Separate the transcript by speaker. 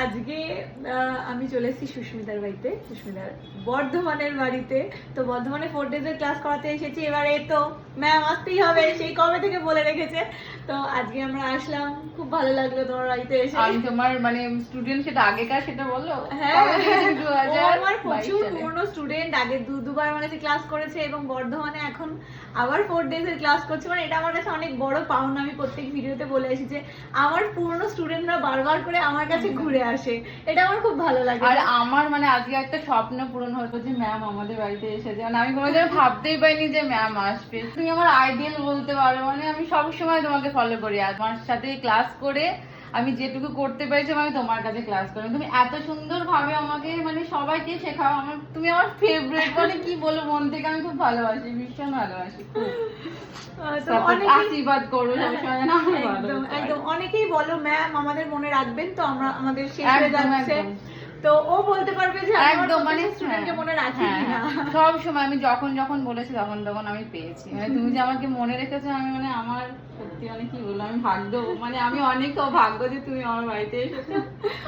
Speaker 1: আজকে আমি চলে এসেছি সুস্মিতার বাড়িতে, সুস্মিতার বর্ধমানের বাড়িতে। তো বর্ধমানে 4 days এর ক্লাস করাতে এসেছি। এবারে তো ম্যাম আসতেই হবে, সেই কবে থেকে বলে রেখেছে। তো আজকে আমরা আসলাম, খুব ভালো লাগলো তোমার বাড়িতে এসে।
Speaker 2: আমি তোমার মানে স্টুডেন্ট, সেটা আগেকার সেটা বলো।
Speaker 1: হ্যাঁ, ও আমার প্রচুর পুরনো স্টুডেন্ট, আগে দুবার মানে ক্লাস করেছে এবং বর্ধমানে এখন আবার 4 days এর ক্লাস করছে। মানে এটা আমার কাছে অনেক বড় পাওনা। আমি প্রত্যেক ভিডিওতে বলে আসি যে আমার পুরনো স্টুডেন্টরা বারবার করে আমার কাছে ঘুরে আসে, এটা আমার খুব ভালো লাগে।
Speaker 2: আর আমার মানে আজকে একটা স্বপ্ন পূরণ হতো যে ম্যাম আমাদের বাড়িতে এসেছে। মানে আমি কোনোদিন ভাবতেই পারিনি যে ম্যাম আসবে। তুমি আমার আইডিয়াল বলতে পারো, মানে আমি সবসময় তোমাকে ফলো করি। আর তোমার সাথে ক্লাস করে আমি যেটুকু করতে পেরেছি আমি তোমার কাছে ক্লাস করি। তুমি এত সুন্দর ভাবে আমাকে মানে সবাইকে শেখাও। তুমি আমার ফেভারিট, মানে কি বলবো, মন থেকে আমি খুব ভালোবাসি, ভীষণ ভালোবাসি। আশীর্বাদ করো সবসময় না।
Speaker 1: একদম অনেকেই বলো ম্যাম আমাদের মনে রাখবেন, তো আমরা আমাদের শেষ হয়ে যাচ্ছে, তো ও বলতে পারবে যে
Speaker 2: একদম মানে
Speaker 1: স্টুডেন্টকে মনে রাখি কিনা।
Speaker 2: সব সময় আমি যখন বলেছি তখন আমি পেয়েছি। মানে তুমি যে আমাকে মনে রেখেছো, আমি মানে আমার সত্যি মানে কি বলবো, আমি ভাগ্য, মানে আমি অনেক ভাগ্য যে তুমি আমার বাড়িতে এসেছো।